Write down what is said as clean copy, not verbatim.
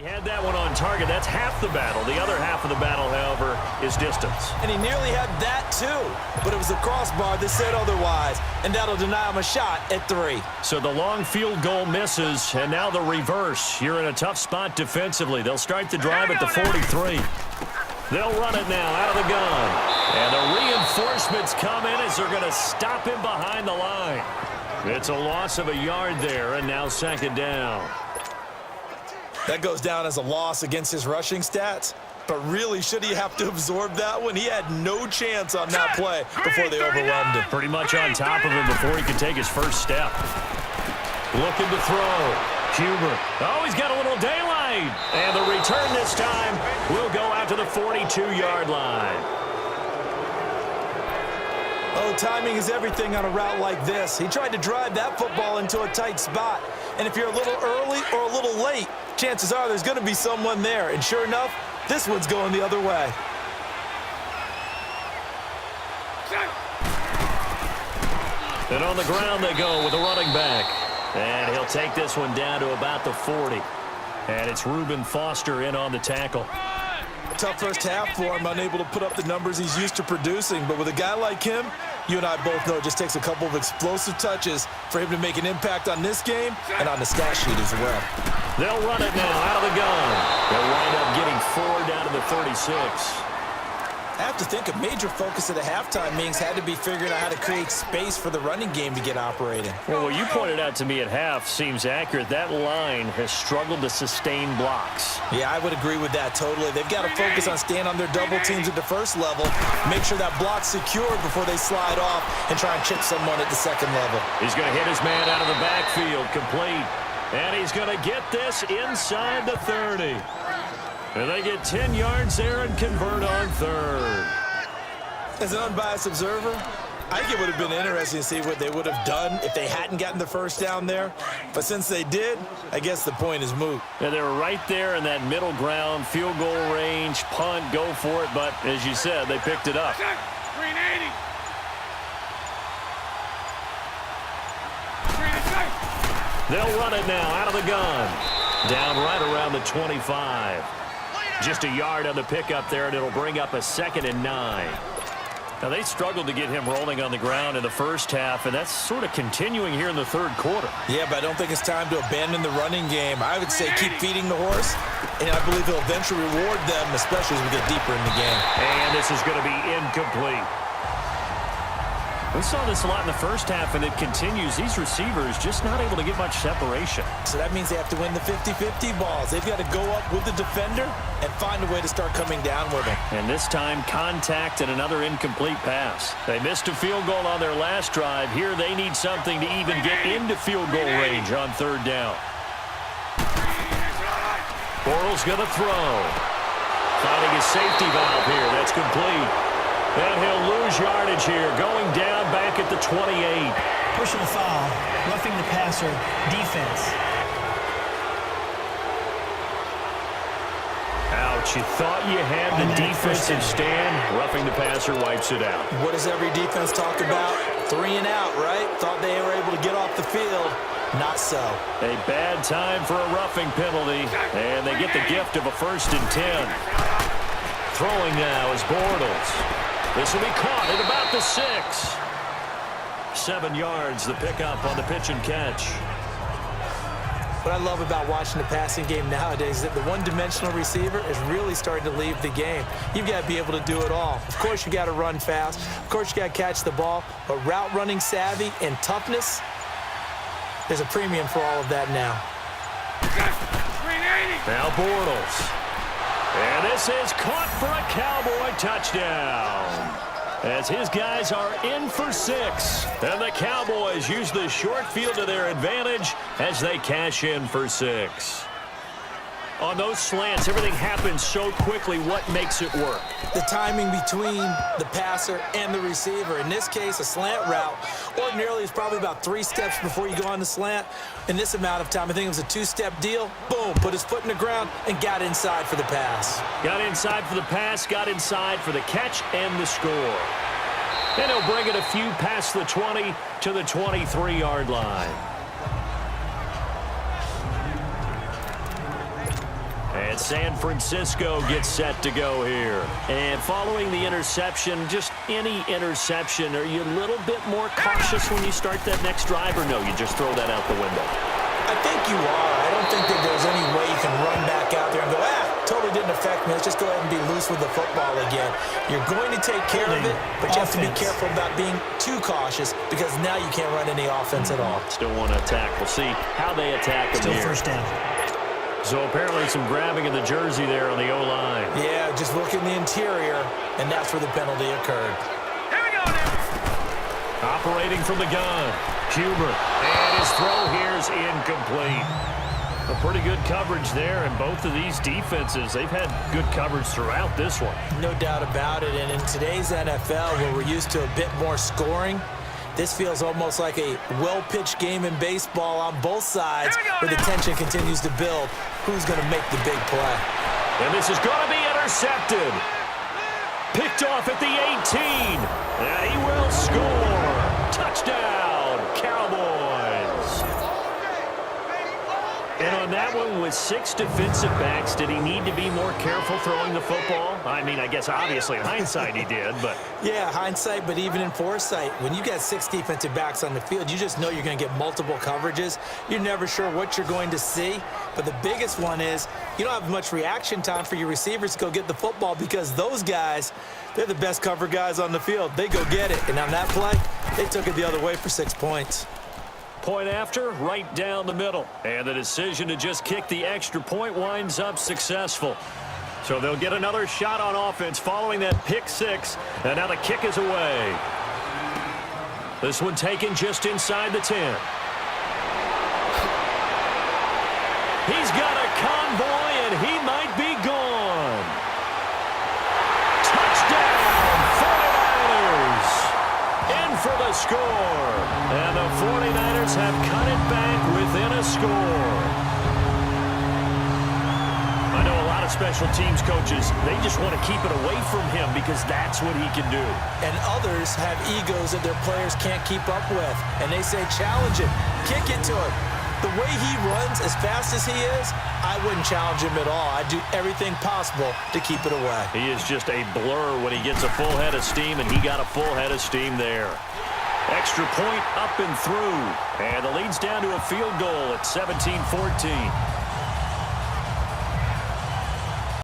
He had that one on target. That's half the battle. The other half of the battle, however, is distance. And he nearly had that too, but it was the crossbar that said otherwise, and that'll deny him a shot at 3. So the long field goal misses, and now the reverse. You're in a tough spot defensively. They'll start the drive at the 43. They'll run it now out of the gun. And the reinforcements come in as they're going to stop him behind the line. It's a loss of a yard there, and now second down. That goes down as a loss against his rushing stats. But really, should he have to absorb that one? He had no chance on that play before they overrun him. Pretty much on top of him before he could take his first step. Looking to throw. Huber. Oh, he's got a little daylight. And the return this time will go out to the 42-yard line. Oh, timing is everything on a route like this. He tried to drive that football into a tight spot. And if you're a little early or a little late, chances are there's going to be someone there. And sure enough, this one's going the other way. And on the ground they go with a running back. And he'll take this one down to about the 40. And it's Reuben Foster in on the tackle. Tough first half for him, unable to put up the numbers he's used to producing. But with a guy like him, you and I both know it just takes a couple of explosive touches for him to make an impact on this game and on the stat sheet as well. They'll run it now out of the gun. They'll wind up getting 4 down to the 36. I have to think a major focus at the halftime meetings had to be figuring out how to create space for the running game to get operating. Well, what you pointed out to me at half seems accurate. That line has struggled to sustain blocks. Yeah, I would agree with that totally. They've got to focus on staying on their double teams at the first level, make sure that block's secured before they slide off and try and chip someone at the second level. He's going to hit his man out of the backfield, complete. And he's going to get this inside the 30. And they get 10 yards there and convert on third. As an unbiased observer, I think it would have been interesting to see what they would have done if they hadn't gotten the first down there. But since they did, I guess the point is moot. Yeah, they were right there in that middle ground, field goal range, punt, go for it. But as you said, they picked it up. Green 80. They'll run it now out of the gun. Down right around the 25. Just a yard on the pickup there, and it'll bring up a 2nd and 9. Now, they struggled to get him rolling on the ground in the first half, and that's sort of continuing here in the third quarter. Yeah, but I don't think it's time to abandon the running game. I would say keep feeding the horse, and I believe he'll eventually reward them, especially as we get deeper in the game. And this is going to be incomplete. We saw this a lot in the first half, and it continues. These receivers just not able to get much separation. So that means they have to win the 50-50 balls. They've got to go up with the defender and find a way to start coming down with him. And this time, contact and another incomplete pass. They missed a field goal on their last drive. Here they need something to even get into field goal range on third down. Bortles going to throw. Finding his safety valve here. That's complete. And he'll lose yardage here, going down back at the 28. Personal foul, roughing the passer, defense. Ouch, you thought you had the defensive stand. Roughing the passer wipes it out. What does every defense talk about? 3 and out, right? Thought they were able to get off the field. Not so. A bad time for a roughing penalty, and they get the gift of a 1st and 10. Throwing now is Bortles. This will be caught at about the 6. 7 yards, the pickup on the pitch and catch. What I love about watching the passing game nowadays is that the one-dimensional receiver is really starting to leave the game. You've got to be able to do it all. Of course, you got to run fast. Of course, you got to catch the ball. But route running savvy and toughness, there's a premium for all of that now. Now Bortles. And this is caught for a Cowboy touchdown. As his guys are in for 6. And the Cowboys use the short field to their advantage as they cash in for 6. On those slants, everything happens so quickly. What makes it work? The timing between the passer and the receiver. In this case, a slant route ordinarily is probably about 3 steps before you go on the slant. In this amount of time, I think it was a 2-step deal. Boom, put his foot in the ground and got inside for the pass. Got inside for the pass, got inside for the catch and the score. And he'll bring it a few past the 20 to the 23-yard line. And San Francisco gets set to go here. And following the interception, just any interception, are you a little bit more cautious when you start that next drive, or no, you just throw that out the window? I think you are. I don't think that there's any way you can run back out there and go, totally didn't affect me. Let's just go ahead and be loose with the football again. You're going to take care of it, but you have to be careful about being too cautious because now you can't run any offense at all. Still want to attack. We'll see how they attack them here. Still first down. So apparently some grabbing of the jersey there on the O-line. Yeah, just look in the interior, and that's where the penalty occurred. Here we go now. Operating from the gun, Huber. And his throw here is incomplete. A pretty good coverage there, and both of these defenses, they've had good coverage throughout this one. No doubt about it, and in today's NFL, where we're used to a bit more scoring, this feels almost like a well-pitched game in baseball on both sides where the tension continues to build. Who's going to make the big play? And this is going to be intercepted. Picked off at the 18. And he will score. Touchdown, Cowboys. And on that one, with 6 defensive backs, did he need to be more careful throwing the football? I mean, I guess obviously in hindsight he did, but... Yeah, hindsight, but even in foresight, when you got 6 defensive backs on the field, you just know you're going to get multiple coverages. You're never sure what you're going to see. But the biggest one is you don't have much reaction time for your receivers to go get the football because those guys, they're the best cover guys on the field. They go get it. And on that play, they took it the other way for 6 points. Point after, right down the middle. And the decision to just kick the extra point winds up successful. So they'll get another shot on offense following that pick 6. And now the kick is away. This one taken just inside the 10. He's got a convoy, and he might be gone. Touchdown, 49ers. In for the score. And the 49ers have cut it back within a score. I know a lot of special teams coaches, they just want to keep it away from him because that's what he can do. And others have egos that their players can't keep up with. And they say, challenge it, kick it to him. The way he runs as fast as he is, I wouldn't challenge him at all. I'd do everything possible to keep it away. He is just a blur when he gets a full head of steam, and he got a full head of steam there. Extra point up and through. And the lead's down to a field goal at 17-14.